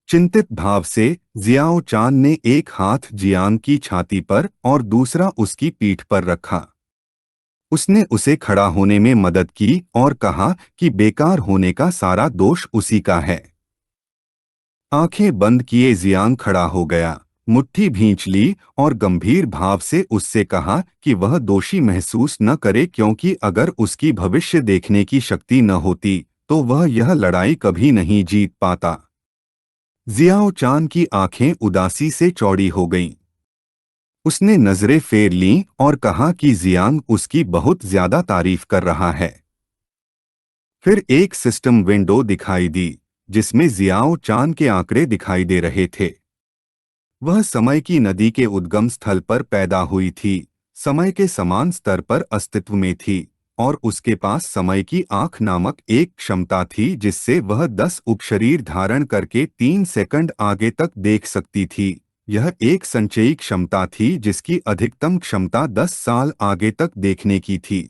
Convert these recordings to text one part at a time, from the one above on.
चिंतित भाव से जियाओ चान ने एक हाथ जियांग की छाती पर और दूसरा उसकी पीठ पर रखा। उसने उसे खड़ा होने में मदद की और कहा कि बेकार होने का सारा दोष उसी का है। आंखें बंद किए जियांग खड़ा हो गया, मुट्ठी भींच ली और गंभीर भाव से उससे कहा कि वह दोषी महसूस न करे, क्योंकि अगर उसकी भविष्य देखने की शक्ति न होती तो वह यह लड़ाई कभी नहीं जीत पाता। जियाओ चान की आंखें उदासी से चौड़ी हो गईं। उसने नजरें फेर लीं और कहा कि जियांग उसकी बहुत ज्यादा तारीफ कर रहा है। फिर एक सिस्टम विंडो दिखाई दी जिसमें जियाओ चान के आंकड़े दिखाई दे रहे थे। वह समय की नदी के उद्गम स्थल पर पैदा हुई थी, समय के समान स्तर पर अस्तित्व में थी और उसके पास समय की आंख नामक एक क्षमता थी जिससे वह 10 उपशरीर धारण करके 3 सेकंड आगे तक देख सकती थी। यह एक संचयी क्षमता थी जिसकी अधिकतम क्षमता 10 साल आगे तक देखने की थी।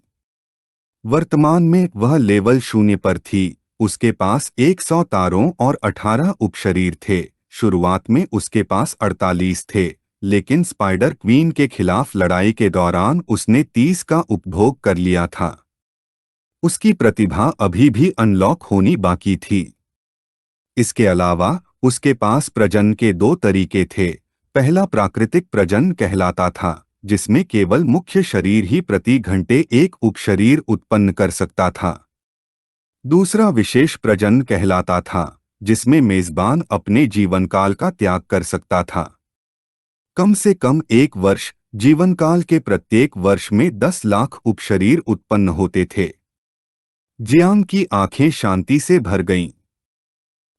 वर्तमान में वह लेवल 0 पर थी। उसके पास 100 तारों और 18 उपशरीर थे। शुरुआत में उसके पास 48 थे, लेकिन स्पाइडर क्वीन के खिलाफ लड़ाई के दौरान उसने 30 का उपभोग कर लिया था। उसकी प्रतिभा अभी भी अनलॉक होनी बाकी थी। इसके अलावा उसके पास प्रजनन के 2 तरीके थे। पहला प्राकृतिक प्रजनन कहलाता था, जिसमें केवल मुख्य शरीर ही प्रति घंटे एक उपशरीर उत्पन्न कर सकता था। दूसरा विशेष प्रजनन कहलाता था, जिसमें मेजबान अपने जीवनकाल का त्याग कर सकता था। कम से कम 1 वर्ष, जीवनकाल के प्रत्येक वर्ष में 10 लाख उपशरीर उत्पन्न होते थे। जियांग की आंखें शांति से भर गईं।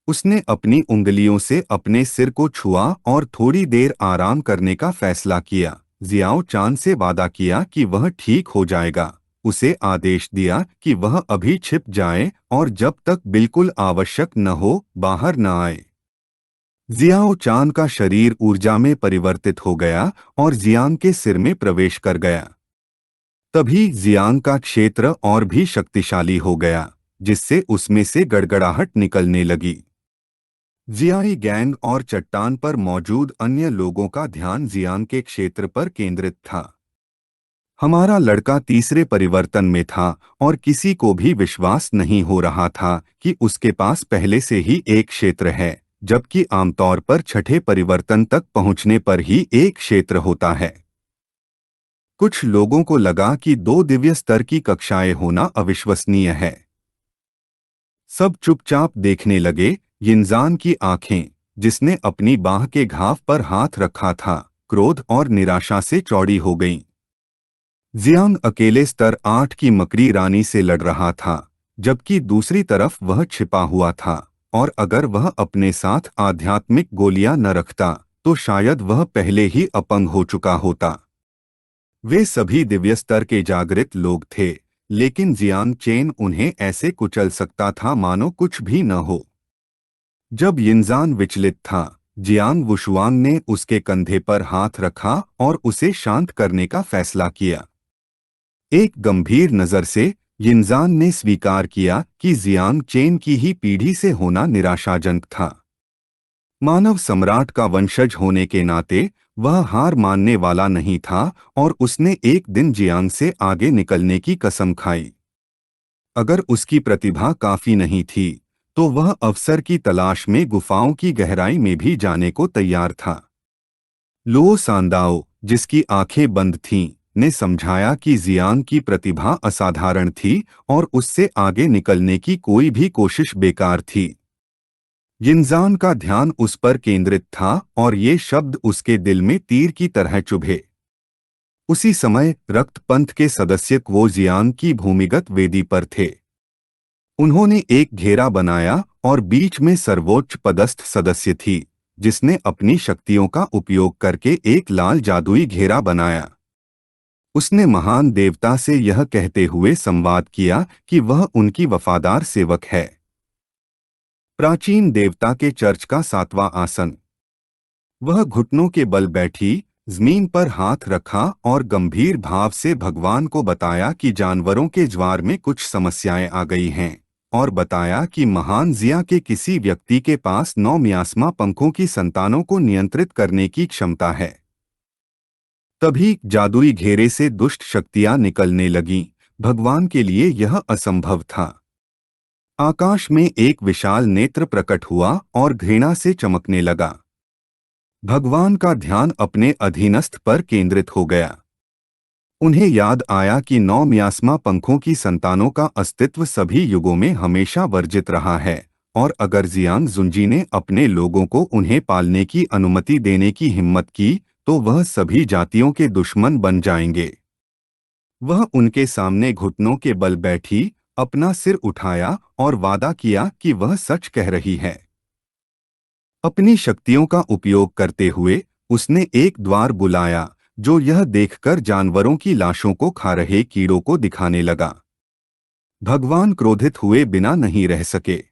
उसने अपनी उंगलियों से अपने सिर को छुआ और थोड़ी देर आराम करने का फैसला किया। जियाओ चान से वादा किया कि वह ठीक हो जाएगा। उसे आदेश दिया कि वह अभी छिप जाए और जब तक बिल्कुल आवश्यक न हो बाहर न आए। जियाओ चान का शरीर ऊर्जा में परिवर्तित हो गया और जियांग के सिर में प्रवेश कर गया। तभी जियांग का क्षेत्र और भी शक्तिशाली हो गया, जिससे उसमें से गड़गड़ाहट निकलने लगी। जियाई गैंग और चट्टान पर मौजूद अन्य लोगों का ध्यान जियांग के क्षेत्र पर केंद्रित था। हमारा लड़का तीसरे परिवर्तन में था और किसी को भी विश्वास नहीं हो रहा था कि उसके पास पहले से ही एक क्षेत्र है, जबकि आमतौर पर छठे परिवर्तन तक पहुंचने पर ही एक क्षेत्र होता है। कुछ लोगों को लगा कि 2 दिव्य स्तर की कक्षाएं होना अविश्वसनीय है। सब चुपचाप देखने लगे। यिनजान की आंखें, जिसने अपनी बाह के घाव पर हाथ रखा था, क्रोध और निराशा से चौड़ी हो गईं। जियांग अकेले स्तर 8 की मकड़ी रानी से लड़ रहा था, जबकि दूसरी तरफ वह छिपा हुआ था, और अगर वह अपने साथ आध्यात्मिक गोलियां न रखता तो शायद वह पहले ही अपंग हो चुका होता। वे सभी दिव्य स्तर के जागृत लोग थे, लेकिन जियांग चेन उन्हें ऐसे कुचल सकता था मानो कुछ भी न हो। जब यिनजान विचलित था, जियांग वुशुआंग ने उसके कंधे पर हाथ रखा और उसे शांत करने का फैसला किया। एक गंभीर नजर से यिनजान ने स्वीकार किया कि जियांग चेन की ही पीढ़ी से होना निराशाजनक था। मानव सम्राट का वंशज होने के नाते वह हार मानने वाला नहीं था और उसने एक दिन जियांग से आगे निकलने की कसम खाई। अगर उसकी प्रतिभा काफी नहीं थी तो वह अवसर की तलाश में गुफाओं की गहराई में भी जाने को तैयार था। लो सांदाओ, जिसकी आंखें बंद थीं, ने समझाया कि जियांग की प्रतिभा असाधारण थी और उससे आगे निकलने की कोई भी कोशिश बेकार थी। यिनजान का ध्यान उस पर केंद्रित था और ये शब्द उसके दिल में तीर की तरह चुभे। उसी समय रक्त पंथ के सदस्य क्वो जियांग की भूमिगत वेदी पर थे। उन्होंने एक घेरा बनाया और बीच में सर्वोच्च पदस्थ सदस्य थी, जिसने अपनी शक्तियों का उपयोग करके एक लाल जादुई घेरा बनाया। उसने महान देवता से यह कहते हुए संवाद किया कि वह उनकी वफादार सेवक है। प्राचीन देवता के चर्च का 7वां आसन। वह घुटनों के बल बैठी, जमीन पर हाथ रखा और गंभीर भाव से भगवान को बताया कि जानवरों के ज्वार में कुछ समस्याएं आ गई हैं। और बताया कि महान जिया के किसी व्यक्ति के पास 9 मियास्मा पंखों की संतानों को नियंत्रित करने की क्षमता है। तभी जादुई घेरे से दुष्ट शक्तियां निकलने लगीं। भगवान के लिए यह असंभव था। आकाश में एक विशाल नेत्र प्रकट हुआ और घृणा से चमकने लगा। भगवान का ध्यान अपने अधीनस्थ पर केंद्रित हो गया। उन्हें याद आया कि 9 मियास्मा पंखों की संतानों का अस्तित्व सभी युगों में हमेशा वर्जित रहा है, और अगर जियांग जुंजी ने अपने लोगों को उन्हें पालने की अनुमति देने की हिम्मत की तो वह सभी जातियों के दुश्मन बन जाएंगे। वह उनके सामने घुटनों के बल बैठी, अपना सिर उठाया और वादा किया कि वह सच कह रही है। अपनी शक्तियों का उपयोग करते हुए उसने एक द्वार बुलाया जो यह देखकर जानवरों की लाशों को खा रहे कीड़ों को दिखाने लगा। भगवान क्रोधित हुए बिना नहीं रह सके।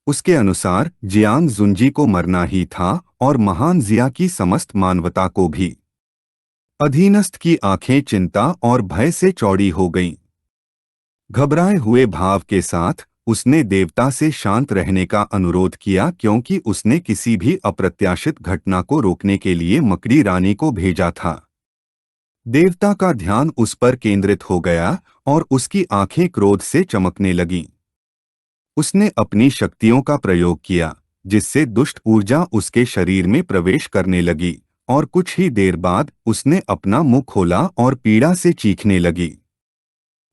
उसके अनुसार जियांग जुंजी को मरना ही था और महान जिया की समस्त मानवता को भी। अधीनस्थ की आंखें चिंता और भय से चौड़ी हो गईं। घबराए हुए भाव के साथ उसने देवता से शांत रहने का अनुरोध किया, क्योंकि उसने किसी भी अप्रत्याशित घटना को रोकने के लिए मकड़ी रानी को भेजा था। देवता का ध्यान उस पर केंद्रित हो गया और उसकी आंखें क्रोध से चमकने लगीं। उसने अपनी शक्तियों का प्रयोग किया, जिससे दुष्ट ऊर्जा उसके शरीर में प्रवेश करने लगी, और कुछ ही देर बाद उसने अपना मुंह खोला और पीड़ा से चीखने लगी।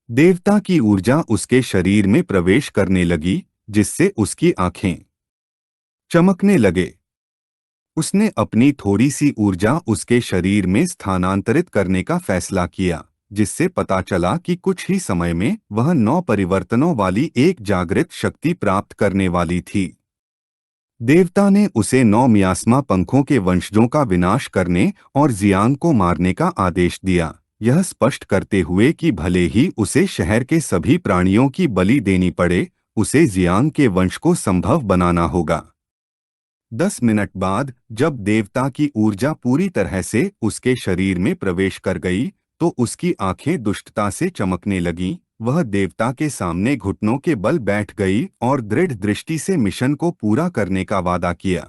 देवता की ऊर्जा उसके शरीर में प्रवेश करने लगी, जिससे उसकी आंखें चमकने लगे। उसने अपनी थोड़ी सी ऊर्जा उसके शरीर में स्थानांतरित करने का फैसला किया, जिससे पता चला कि कुछ ही समय में वह 9 परिवर्तनों वाली एक जागृत शक्ति प्राप्त करने वाली थी। देवता ने उसे 9 मियास्मा पंखों के वंशजों का विनाश करने और जियांग को मारने का आदेश दिया, यह स्पष्ट करते हुए कि भले ही उसे शहर के सभी प्राणियों की बलि देनी पड़े, उसे जियांग के वंश को संभव बनाना होगा। 10 मिनट बाद जब देवता की ऊर्जा पूरी तरह से उसके शरीर में प्रवेश कर गई तो उसकी आंखें दुष्टता से चमकने लगीं। वह देवता के सामने घुटनों के बल बैठ गई और दृढ़ दृष्टि से मिशन को पूरा करने का वादा किया।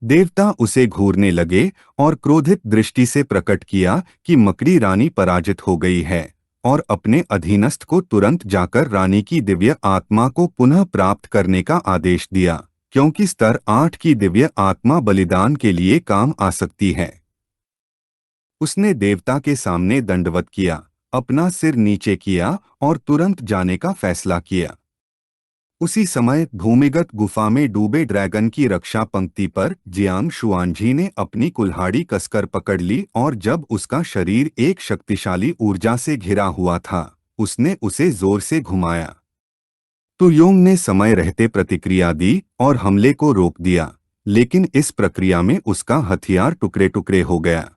देवता उसे घूरने लगे और क्रोधित दृष्टि से प्रकट किया कि मकड़ी रानी पराजित हो गई है, और अपने अधीनस्थ को तुरंत जाकर रानी की दिव्य आत्मा को पुनः प्राप्त करने का आदेश दिया, क्योंकि स्तर 8 की दिव्य आत्मा बलिदान के लिए काम आ सकती है। उसने देवता के सामने दंडवत किया, अपना सिर नीचे किया और तुरंत जाने का फैसला किया। उसी समय भूमिगत गुफा में डूबे ड्रैगन की रक्षा पंक्ति पर जियांग शुआनजी ने अपनी कुल्हाड़ी कसकर पकड़ ली, और जब उसका शरीर एक शक्तिशाली ऊर्जा से घिरा हुआ था उसने उसे जोर से घुमाया। तुयोंग ने समय रहते प्रतिक्रिया दी और हमले को रोक दिया, लेकिन इस प्रक्रिया में उसका हथियार टुकड़े टुकड़े हो गया।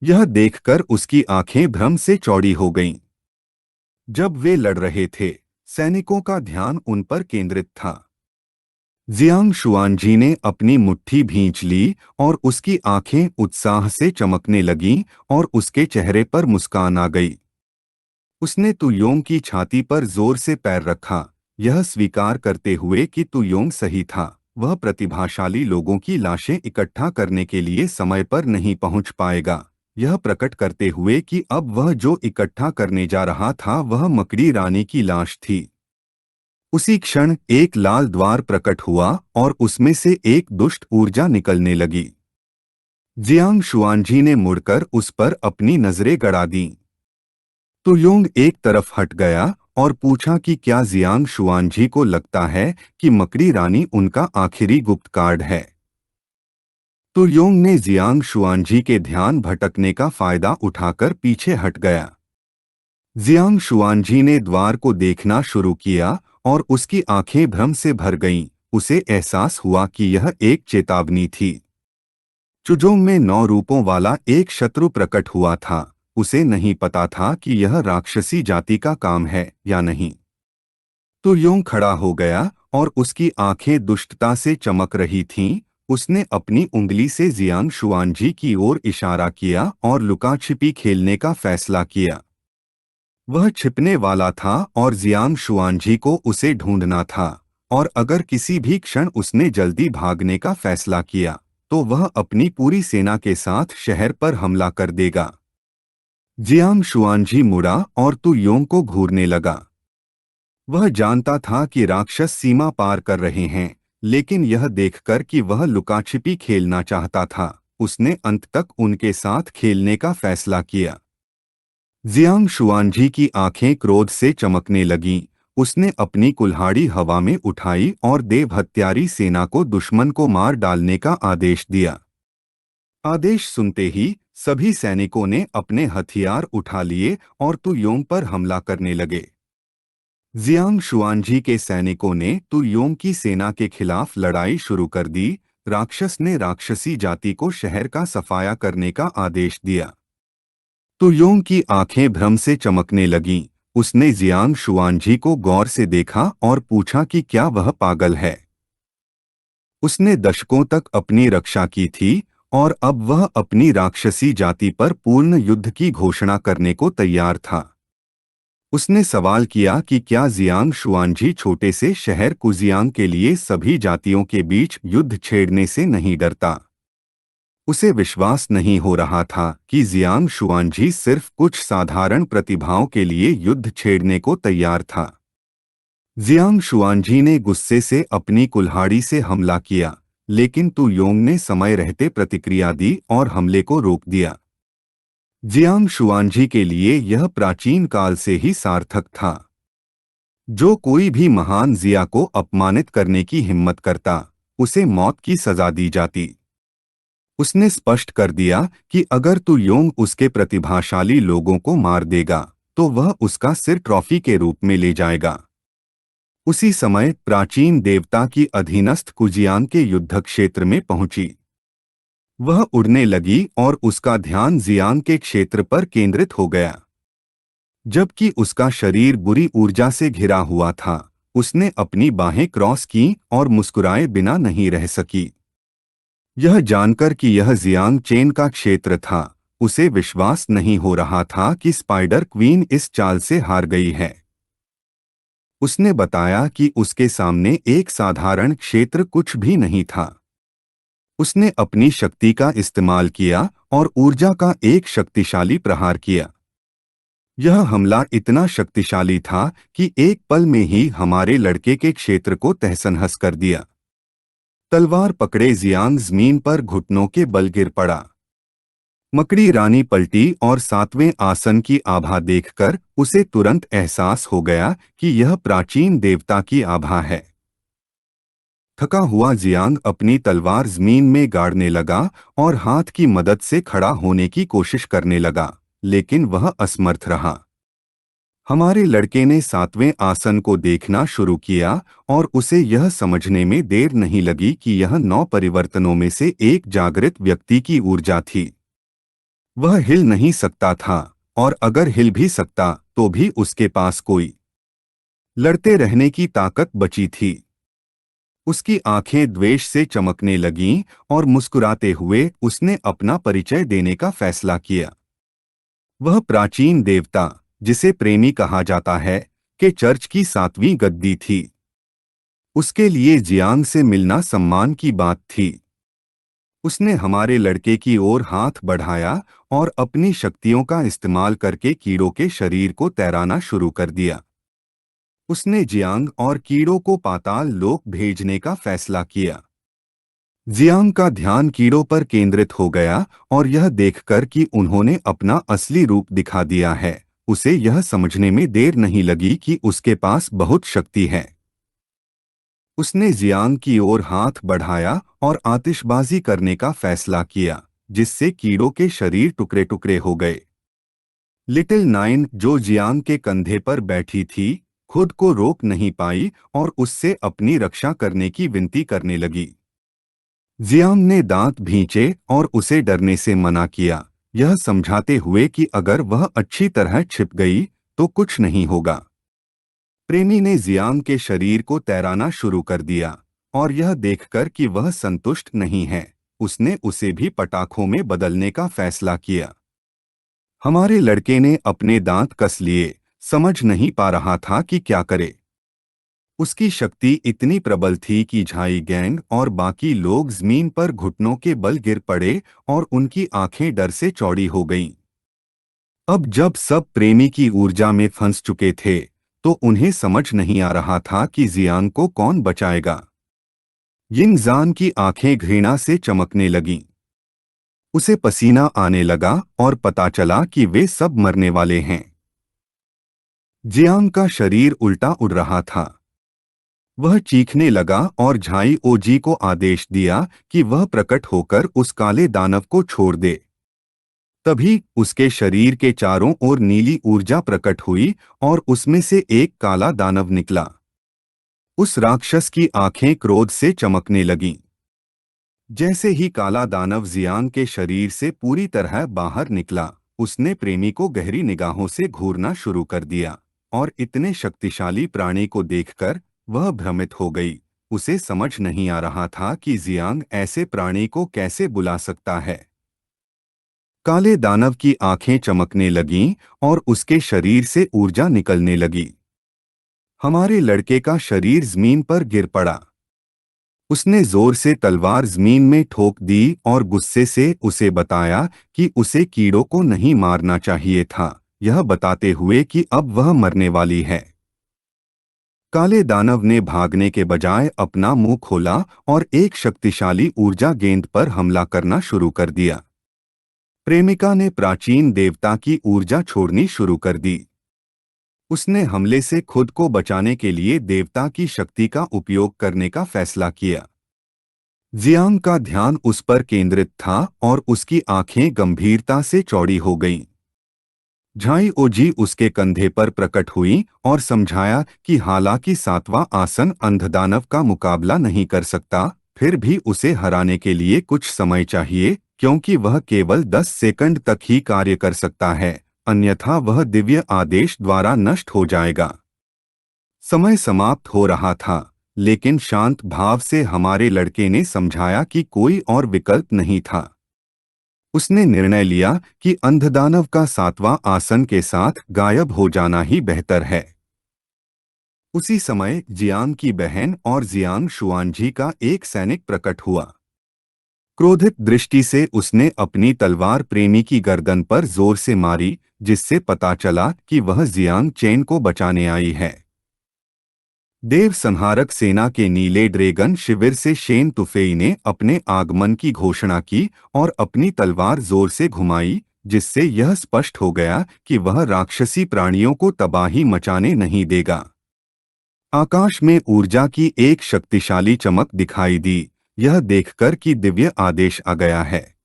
यह देखकर उसकी आंखें भ्रम से चौड़ी हो गईं। जब वे लड़ रहे थे सैनिकों का ध्यान उन पर केंद्रित था। जियांग शुआनजी ने अपनी मुट्ठी भींच ली और उसकी आंखें उत्साह से चमकने लगीं और उसके चेहरे पर मुस्कान आ गई। उसने तुयोंग की छाती पर जोर से पैर रखा, यह स्वीकार करते हुए कि तुयोंग सही था। वह प्रतिभाशाली लोगों की लाशें इकट्ठा करने के लिए समय पर नहीं पहुंच पाएगा, यह प्रकट करते हुए कि अब वह जो इकट्ठा करने जा रहा था वह मकड़ी रानी की लाश थी। उसी क्षण एक लाल द्वार प्रकट हुआ और उसमें से एक दुष्ट ऊर्जा निकलने लगी। जियांग शुआनजी ने मुड़कर उस पर अपनी नजरें गड़ा दीं। तुयोंग एक तरफ हट गया और पूछा कि क्या जियांग शुआनजी को लगता है कि मकड़ी रानी उनका आखिरी गुप्त कार्ड है। तुयोंग ने जियांग शुआनजी के ध्यान भटकने का फायदा उठाकर पीछे हट गया। जियांग शुआनजी ने द्वार को देखना शुरू किया और उसकी आंखें भ्रम से भर गईं। उसे एहसास हुआ कि यह एक चेतावनी थी। चुजोंग में 9 रूपों वाला एक शत्रु प्रकट हुआ था। उसे नहीं पता था कि यह राक्षसी जाति का काम है या नहीं। तुयोंग खड़ा हो गया और उसकी आंखें दुष्टता से चमक रही थीं। उसने अपनी उंगली से जियांग शुआनजी की ओर इशारा किया और लुका छिपी खेलने का फैसला किया। वह छिपने वाला था और जियांग शुआनजी को उसे ढूंढना था, और अगर किसी भी क्षण उसने जल्दी भागने का फैसला किया तो वह अपनी पूरी सेना के साथ शहर पर हमला कर देगा। जियांग शुआनजी मुड़ा और तु योंग को घूरने लगा। वह जानता था कि राक्षस सीमा पार कर रहे हैं, लेकिन यह देखकर कि वह लुकाछिपी खेलना चाहता था, उसने अंत तक उनके साथ खेलने का फैसला किया। जियांग शुआनजी की आंखें क्रोध से चमकने लगीं। उसने अपनी कुल्हाड़ी हवा में उठाई और देव हत्यारी सेना को दुश्मन को मार डालने का आदेश दिया। आदेश सुनते ही सभी सैनिकों ने अपने हथियार उठा लिए और तु योंग पर हमला करने लगे। जियांग शुआनजी के सैनिकों ने तु योंग की सेना के खिलाफ लड़ाई शुरू कर दी। राक्षस ने राक्षसी जाति को शहर का सफाया करने का आदेश दिया। तु योंग की आंखें भ्रम से चमकने लगीं। उसने जियांग शुआनजी को गौर से देखा और पूछा कि क्या वह पागल है। उसने दशकों तक अपनी रक्षा की थी और अब वह अपनी राक्षसी जाति पर पूर्ण युद्ध की घोषणा करने को तैयार था। उसने सवाल किया कि क्या जियांग शुआनजी छोटे से शहर कुजियांग के लिए सभी जातियों के बीच युद्ध छेड़ने से नहीं डरता। उसे विश्वास नहीं हो रहा था कि जियांग शुआनजी सिर्फ कुछ साधारण प्रतिभाओं के लिए युद्ध छेड़ने को तैयार था। जियांग शुआनजी ने गुस्से से अपनी कुल्हाड़ी से हमला किया, लेकिन तु योंग ने समय रहते प्रतिक्रिया दी और हमले को रोक दिया। जियांग शुआनजी के लिए यह प्राचीन काल से ही सार्थक था। जो कोई भी महान जिया को अपमानित करने की हिम्मत करता, उसे मौत की सजा दी जाती। उसने स्पष्ट कर दिया कि अगर तु योंग उसके प्रतिभाशाली लोगों को मार देगा तो वह उसका सिर ट्रॉफी के रूप में ले जाएगा। उसी समय प्राचीन देवता की अधीनस्थ कुजियांग के युद्ध क्षेत्र में पहुंची। वह उड़ने लगी और उसका ध्यान जियांग के क्षेत्र पर केंद्रित हो गया। जबकि उसका शरीर बुरी ऊर्जा से घिरा हुआ था, उसने अपनी बाहें क्रॉस की और मुस्कुराए बिना नहीं रह सकी। यह जानकर कि यह जियांग चेन का क्षेत्र था, उसे विश्वास नहीं हो रहा था कि स्पाइडर क्वीन इस चाल से हार गई है। उसने बताया कि उसके सामने एक साधारण क्षेत्र कुछ भी नहीं था। उसने अपनी शक्ति का इस्तेमाल किया और ऊर्जा का एक शक्तिशाली प्रहार किया। यह हमला इतना शक्तिशाली था कि एक पल में ही हमारे लड़के के क्षेत्र को तहस-नहस कर दिया। तलवार पकड़े जियांग जमीन पर घुटनों के बल गिर पड़ा। मकड़ी रानी पलटी और सातवें आसन की आभा देखकर उसे तुरंत एहसास हो गया कि यह प्राचीन देवता की आभा है। थका हुआ जियांग अपनी तलवार जमीन में गाड़ने लगा और हाथ की मदद से खड़ा होने की कोशिश करने लगा, लेकिन वह असमर्थ रहा। हमारे लड़के ने सातवें आसन को देखना शुरू किया और उसे यह समझने में देर नहीं लगी कि यह 9 परिवर्तनों में से एक जागृत व्यक्ति की ऊर्जा थी। वह हिल नहीं सकता था, और अगर हिल भी सकता तो भी उसके पास कोई लड़ते रहने की ताकत बची थी। उसकी आंखें द्वेष से चमकने लगीं और मुस्कुराते हुए उसने अपना परिचय देने का फैसला किया। वह प्राचीन देवता, जिसे प्रेमी कहा जाता है, के चर्च की 7वीं गद्दी थी। उसके लिए जियांग से मिलना सम्मान की बात थी। उसने हमारे लड़के की ओर हाथ बढ़ाया और अपनी शक्तियों का इस्तेमाल करके कीड़ों के शरीर को तैराना शुरू कर दिया। उसने जियांग और कीड़ों को पाताल लोक भेजने का फैसला किया। जियांग का ध्यान कीड़ों पर केंद्रित हो गया और यह देखकर कि उन्होंने अपना असली रूप दिखा दिया है, उसे यह समझने में देर नहीं लगी कि उसके पास बहुत शक्ति है। उसने जियांग की ओर हाथ बढ़ाया और आतिशबाजी करने का फैसला किया, जिससे कीड़ों के शरीर टुकड़े टुकड़े हो गए। लिटिल नाइन, जो जियांग के कंधे पर बैठी थी, खुद को रोक नहीं पाई और उससे अपनी रक्षा करने की विनती करने लगी। जियांग ने दांत भींचे और उसे डरने से मना किया, यह समझाते हुए कि अगर वह अच्छी तरह छिप गई तो कुछ नहीं होगा। प्रेमी ने जियांग के शरीर को तैराना शुरू कर दिया, और यह देखकर कि वह संतुष्ट नहीं है, उसने उसे भी पटाखों में बदलने का फैसला किया। हमारे लड़के ने अपने दांत कस लिए, समझ नहीं पा रहा था कि क्या करे। उसकी शक्ति इतनी प्रबल थी कि झाई गैंग और बाकी लोग जमीन पर घुटनों के बल गिर पड़े और उनकी आंखें डर से चौड़ी हो गईं। अब जब सब प्रेमी की ऊर्जा में फंस चुके थे, तो उन्हें समझ नहीं आ रहा था कि जियांग को कौन बचाएगा। यिंगजान की आंखें घृणा से चमकने लगीं। उसे पसीना आने लगा और पता चला कि वे सब मरने वाले हैं। जियांग का शरीर उल्टा उड़ रहा था। वह चीखने लगा और झाई ओजी को आदेश दिया कि वह प्रकट होकर उस काले दानव को छोड़ दे। तभी उसके शरीर के चारों ओर नीली ऊर्जा प्रकट हुई और उसमें से एक काला दानव निकला। उस राक्षस की आंखें क्रोध से चमकने लगीं। जैसे ही काला दानव जियांग के शरीर से पूरी तरह बाहर निकला, उसने प्रेमी को गहरी निगाहों से घूरना शुरू कर दिया और इतने शक्तिशाली प्राणी को देखकर वह भ्रमित हो गई। उसे समझ नहीं आ रहा था कि जियांग ऐसे प्राणी को कैसे बुला सकता है। काले दानव की आंखें चमकने लगीं और उसके शरीर से ऊर्जा निकलने लगी। हमारे लड़के का शरीर जमीन पर गिर पड़ा। उसने जोर से तलवार जमीन में ठोक दी और गुस्से से उसे बताया कि उसे कीड़ों को नहीं मारना चाहिए था, यह बताते हुए कि अब वह मरने वाली है। काले दानव ने भागने के बजाय अपना मुंह खोला और एक शक्तिशाली ऊर्जा गेंद पर हमला करना शुरू कर दिया। प्रेमिका ने प्राचीन देवता की ऊर्जा छोड़नी शुरू कर दी। उसने हमले से खुद को बचाने के लिए देवता की शक्ति का उपयोग करने का फैसला किया। जियांग का ध्यान उस पर केंद्रित था और उसकी आंखें गंभीरता से चौड़ी हो गईं। झाई ओजी उसके कंधे पर प्रकट हुई और समझाया कि हालांकि सातवां आसन अंधदानव का मुकाबला नहीं कर सकता, फिर भी उसे हराने के लिए कुछ समय चाहिए, क्योंकि वह केवल 10 सेकंड तक ही कार्य कर सकता है, अन्यथा वह दिव्य आदेश द्वारा नष्ट हो जाएगा। समय समाप्त हो रहा था, लेकिन शांत भाव से हमारे लड़के ने समझाया कि कोई और विकल्प नहीं था। उसने निर्णय लिया कि अंधदानव का सातवां आसन के साथ गायब हो जाना ही बेहतर है। उसी समय जियांग की बहन और जियांग शुआनजी का एक सैनिक प्रकट हुआ। क्रोधित दृष्टि से उसने अपनी तलवार प्रेमी की गर्दन पर जोर से मारी, जिससे पता चला कि वह जियांग चेन को बचाने आई है। देव संहारक सेना के नीले ड्रैगन शिविर से शेन तुफेई ने अपने आगमन की घोषणा की और अपनी तलवार जोर से घुमाई, जिससे यह स्पष्ट हो गया कि वह राक्षसी प्राणियों को तबाही मचाने नहीं देगा। आकाश में ऊर्जा की एक शक्तिशाली चमक दिखाई दी, यह देखकर कि दिव्य आदेश आ गया है।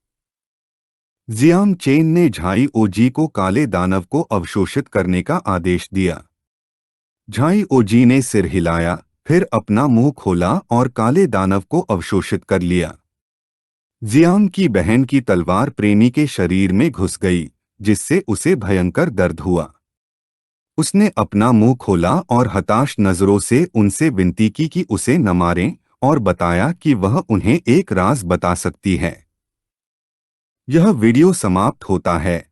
जियांग चेन ने झाई ओजी को काले दानव को अवशोषित करने का आदेश दिया। झाई ओजी ने सिर हिलाया, फिर अपना मुंह खोला और काले दानव को अवशोषित कर लिया। जियांग की बहन की तलवार प्रेमी के शरीर में घुस गई, जिससे उसे भयंकर दर्द हुआ। उसने अपना मुंह खोला और हताश नजरों से उनसे विनती की कि उसे न मारें, और बताया कि वह उन्हें एक राज बता सकती है। यह वीडियो समाप्त होता है।